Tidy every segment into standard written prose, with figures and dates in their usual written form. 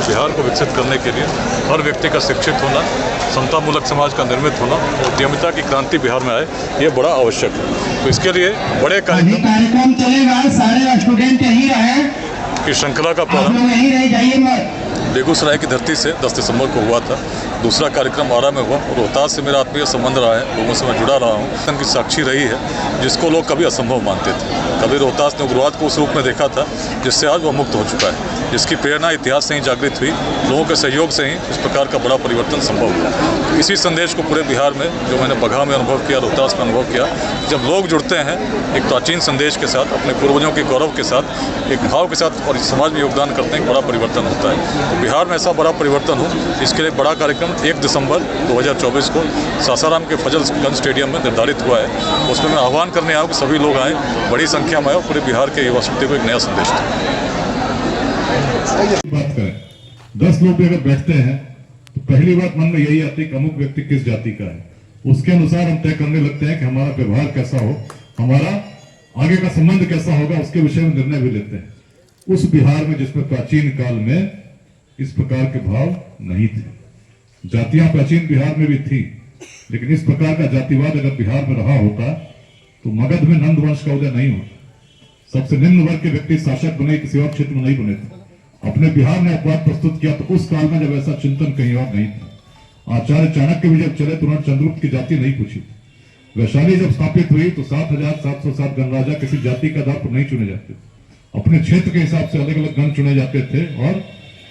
बिहार को विकसित करने के लिए हर व्यक्ति का शिक्षित होना, समतामूलक समाज का निर्मित होना और उद्यमिता की क्रांति बिहार में आए, ये बड़ा आवश्यक है। तो इसके लिए बड़े कार्यक्रम चलेगा, सारे स्टूडेंट यहीं रहे की श्रृंखला का प्रारंभ यहीं रह जाइए मत। बेगूसराय की धरती से 10 दिसंबर को हुआ था। दूसरा कार्यक्रम आरा में हुआ और रोहतास से मेरा आत्मीय संबंध रहा है, लोगों से मैं जुड़ा रहा हूँ। उनकी साक्षी रही है जिसको लोग कभी असंभव मानते थे। कभी रोहतास ने उग्रवाद को उस रूप में देखा था जिससे आज वह मुक्त हो चुका है, जिसकी प्रेरणा इतिहास से ही जागृत हुई। लोगों के सहयोग से ही इस प्रकार का बड़ा परिवर्तन संभव हुआ। इसी संदेश को पूरे बिहार में, जो मैंने बगहा में अनुभव किया, रोहतास में अनुभव किया, जब लोग जुड़ते हैं एक प्राचीन संदेश के साथ, अपने पूर्वजों के गौरव के साथ, एक भाव के साथ और समाज में योगदान करते हैं, बड़ा परिवर्तन होता है। तो बिहार में ऐसा बड़ा परिवर्तन हो, इसके लिए बड़ा कार्यक्रम 1 दिसंबर 2024 को सासाराम के फजलगंज स्टेडियम में निर्धारित हुआ है। उसमें मैं आह्वान करने आया हूँ कि सभी लोग आएँ, बड़ी संख्या में आए और पूरे बिहार के युवा शक्ति को एक नया संदेश दें। बात करें, 10 लोग भी अगर बैठते हैं तो पहली बात मन में यही आती है कि अमुक व्यक्ति किस जाति का है। उसके अनुसार हम तय करने लगते हैं कि हमारा व्यवहार कैसा हो, हमारा आगे का संबंध कैसा होगा, उसके विषय में निर्णय भी लेते हैं। उस बिहार में जिसमें प्राचीन काल में इस प्रकार के भाव नहीं थे, जातियां प्राचीन बिहार में भी थी, लेकिन इस प्रकार का जातिवाद अगर बिहार में रहा होता तो मगध में नंद वंश का उदय नहीं होता। सबसे निम्न वर्ग के व्यक्ति शासक बने, किसी और क्षेत्र में नहीं बने थे। अपने बिहार ने अपवाद प्रस्तुत किया तो उस काल में जब ऐसा चिंतन कहीं और नहीं था। आचार्य चाणक्य भी जब चले तो उन्होंने चंद्रगुप्त की जाति नहीं पूछी। वैशाली जब स्थापित हुई तो 7,707 गणराजा किसी जाति के आधार पर नहीं चुने जाते, अपने क्षेत्र के हिसाब से अलग अलग गण चुने जाते थे और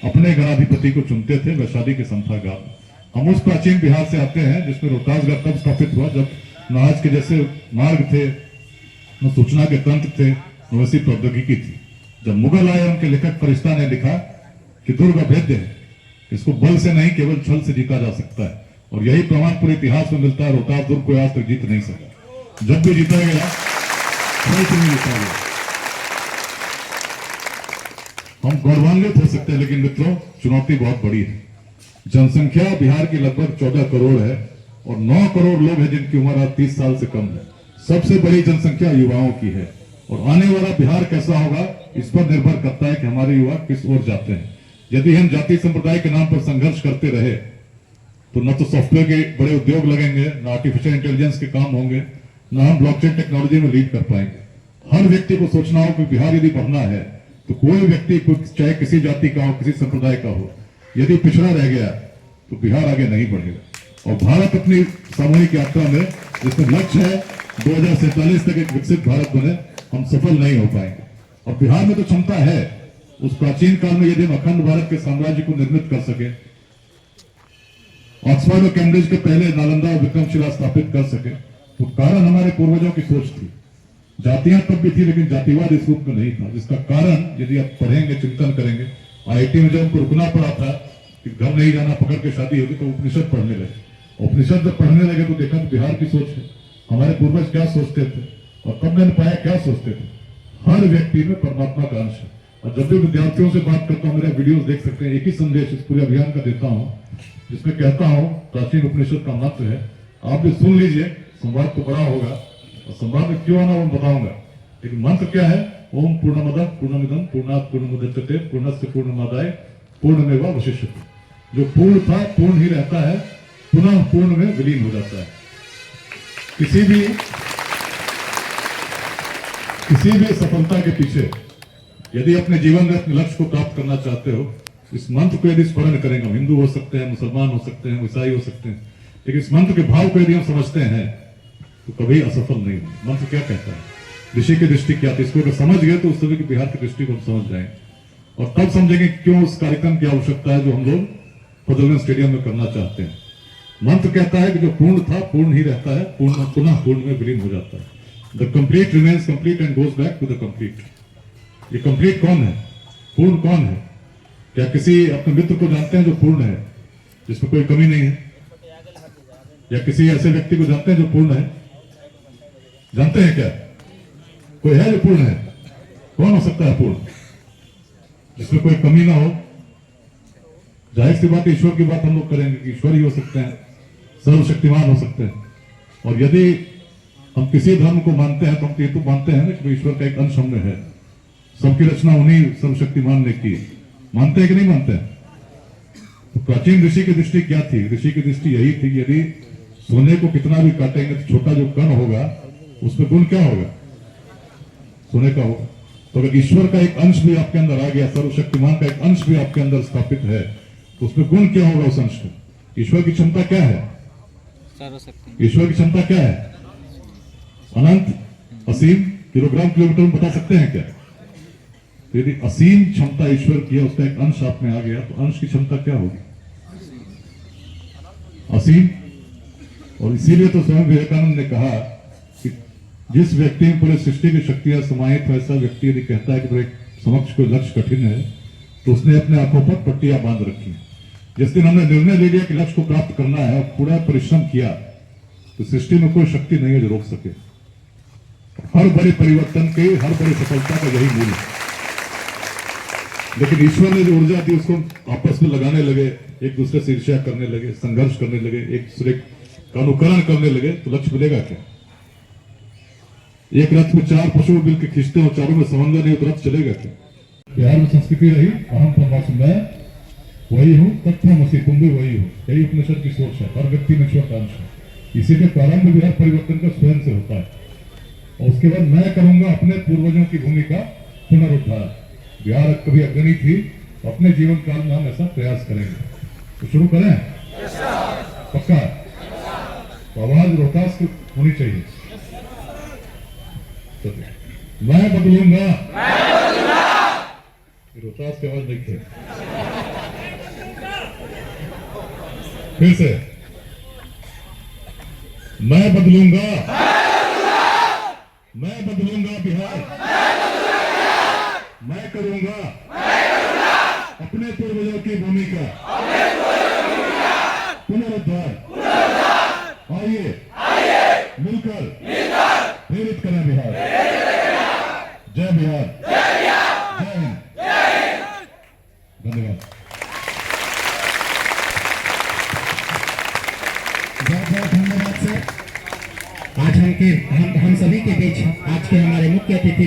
अपने गणाधिपति को चुनते थे। वैशाली के संथागार में हम उस प्राचीन बिहार से आते हैं जिसमें रोहतासगढ़ तब स्थापित हुआ जब न आज के जैसे मार्ग थे, न सूचना के तंत्र थे, न वैसी प्रौद्योगिकी थी। जब मुगल आए, उनके लेखक फरिश्ता ने लिखा कि दुर्ग अभेद्य है, इसको बल से नहीं केवल छल से जीता जा सकता है। और यही प्रमाण पूरे इतिहास में मिलता है। रोहतास दुर्ग को आज तक जीत नहीं सका। जब भी जीता गया छल से नहीं जीता गया। हम गौरवान्वित हो सकते हैं, लेकिन मित्रों चुनौती बहुत बड़ी है। जनसंख्या बिहार की लगभग 14 करोड़ है और 9 करोड़ लोग हैं जिनकी उम्र आज 30 साल से कम है। सबसे बड़ी जनसंख्या युवाओं की है और आने वाला बिहार कैसा होगा इस पर निर्भर करता है कि हमारे युवा किस ओर जाते हैं। यदि हम जाति संप्रदाय के नाम पर संघर्ष करते रहे तो न तो सॉफ्टवेयर के बड़े उद्योग लगेंगे, न आर्टिफिशियल इंटेलिजेंस के काम होंगे, न हम ब्लॉकचेन टेक्नोलॉजी में लीड कर पाएंगे। हर व्यक्ति को सोचना हो कि बिहार यदि बढ़ना है तो कोई व्यक्ति चाहे किसी जाति का हो, किसी संप्रदाय का हो, यदि पिछड़ा रह गया तो बिहार आगे नहीं बढ़ेगा। और भारत अपनी सामूहिक यात्रा में जिसमें लक्ष्य है 2047 तक एक विकसित भारत बने, हम सफल नहीं हो पाएंगे। और बिहार में तो क्षमता है, उस प्राचीन काल में यदि हम अखंड भारत के साम्राज्य को निर्मित कर सके, ऑक्सफोर्ड और कैम्ब्रिज के पहले नालंदा और विक्रमशिला स्थापित कर सके, तो कारण हमारे पूर्वजों की सोच थी। जातियां तब भी थी लेकिन जातिवाद इस रूप में नहीं था, जिसका कारण यदि आप पढ़ेंगे, चिंतन करेंगे। IIT में जब हमको रुकना पड़ा था कि घर नहीं जाना, पकड़ के शादी होगी, तो उपनिषद पढ़ने लगे। उपनिषद जब पढ़ने लगे तो देखा तो बिहार की सोच है, हमारे पूर्वज क्या सोचते थे और कब मैंने पाया क्या सोचते थे। हर व्यक्ति में परमात्मा का अंश है। और जब भी विद्यार्थियों से बात करता हूँ, मेरे वीडियोस देख सकते हैं, एक ही संदेश इस पूरे अभियान का देता हूँ जिसमें कहता हूँ प्राचीन उपनिषद का मंत्र है, आप भी सुन लीजिए। संवाद तो बड़ा होगा और संवाद में क्यों आना वो बताऊंगा, लेकिन मंत्र क्या है? ओम पूर्णमदः पूर्णमिदं पूर्णात् पूर्णमुदच्यते पूर्णस्य पूर्णमादाय पूर्णमेवावशिष्यते। जो पूर्ण था पूर्ण ही रहता है, पुनः पूर्ण में विलीन हो जाता है। किसी भी सफलता के पीछे यदि अपने जीवन में अपने लक्ष्य को प्राप्त करना चाहते हो, इस मंत्र को यदि स्मरण करेंगे, हिंदू हो सकते हैं, मुसलमान हो सकते हैं, ईसाई हो सकते हैं, लेकिन इस मंत्र के भाव को यदि हम समझते हैं तो कभी असफल नहीं होंगे। मंत्र क्या कहता है, ऋषि की दृष्टि क्या थी, इसको अगर समझ गए तो उस समय की बिहार की दृष्टि को हम समझ जाएंगे और तब समझेंगे क्यों उस कार्यक्रम की आवश्यकता है जो हम लोग फजलगंज स्टेडियम में करना चाहते हैं। मंत्र कहता है कि जो पूर्ण था पूर्ण ही रहता है, पूर्ण पुनः पूर्ण में विलीन हो जाता है। The complete remains complete and goes back to the complete. ये कंप्लीट कौन है, पूर्ण कौन है? क्या किसी अपने मित्र को जानते हैं जो पूर्ण है, जिसमें कोई कमी नहीं है? या किसी ऐसे व्यक्ति को जानते हैं जो पूर्ण है? जानते हैं क्या? कोई है जो पूर्ण है? कौन हो सकता है पूर्ण, जिसमें कोई कमी ना हो? जाहिर सी बात, ईश्वर की बात हम लोग करेंगे कि ईश्वर ही हो सकते हैं, सर्वशक्तिमान हो सकते हैं। और यदि हम किसी धर्म को मानते हैं तो हम ये तो मानते हैं ना कि ईश्वर का एक अंश हमने है, सबकी रचना उन्हीं सर्वशक्तिमान ने की। मानते हैं कि नहीं मानते हैं? तो प्राचीन ऋषि की दृष्टि क्या थी? ऋषि की दृष्टि यही थी, यदि सोने को कितना भी काटेंगे तो छोटा जो कण होगा उसमें गुण क्या होगा? सोने का होगा। तो अगर ईश्वर का एक अंश भी आपके अंदर आ गया, सर्वशक्तिमान का एक अंश भी आपके अंदर स्थापित है, तो उसमें गुण क्या होगा उस अंश का? ईश्वर की क्षमता क्या है? ईश्वर की क्षमता क्या है? अनंत, असीम, किलोग्राम किलोमीटर में बता सकते हैं क्या? तो यदि असीम क्षमता ईश्वर की है, उसका एक अंश आप में आ गया, तो अंश की क्षमता क्या होगी? असीम। और इसीलिए तो स्वयं विवेकानंद ने कहा कि जिस व्यक्ति में पूरे सृष्टि की शक्तियां समाहित है, ऐसा व्यक्ति यदि कहता है कि मेरे समक्ष कोई लक्ष्य कठिन है, तो उसने अपने आंखों पर पट्टियां बांध रखी हैं। जिस दिन हमने निर्णय ले लिया कि लक्ष्य को प्राप्त करना है और पूरा परिश्रम किया, तो सृष्टि में कोई शक्ति नहीं है जो रोक सके। हर बड़े परिवर्तन के, हर बड़ी सफलता का यही मूल है। लेकिन ईश्वर ने जो ऊर्जा दी उसको आपस में लगाने लगे, एक दूसरे से ईर्ष्या करने लगे, संघर्ष करने लगे, एक दूसरे का अनुकरण करने लगे, तो लक्ष्य मिलेगा क्या? एक रथ में 4 पशु मिल के खींचते हो, चारों में समन्वय नहीं, तो रथ चलेगा क्या? बिहार में संस्कृति रही, अहम परमात्मा मैं वही हूँ, तत्वमसि, तुम भी वही हो। यही उपनिषद की सोच है। हर व्यक्ति में ईश्वर का अंश है। इसीलिए प्रारंभ भी हर परिवर्तन का स्वयं से होता है, और उसके बाद मैं करूंगा अपने पूर्वजों की भूमि का पुनरुद्धार। बिहार कभी अग्रणी थी, तो अपने जीवन काल में हम ऐसा प्रयास करेंगे। तो शुरू करें? पक्का? तो आवाज रोहतास की होनी चाहिए। मैं बदलूंगा। रोहतास की आवाज देखिए फिर से। मैं बदलूंगा, मैं बदलूंगा बिहार, मैं करूंगा अपने पूर्वजों की भूमि का पुनरुद्धार। आइए मिलकर प्रेरित करें बिहार। जय बिहार, जय हिंद, धन्यवाद। बहुत बहुत धन्यवाद सर। आज हम सभी के बीच आज के हमारे मुख्य अतिथि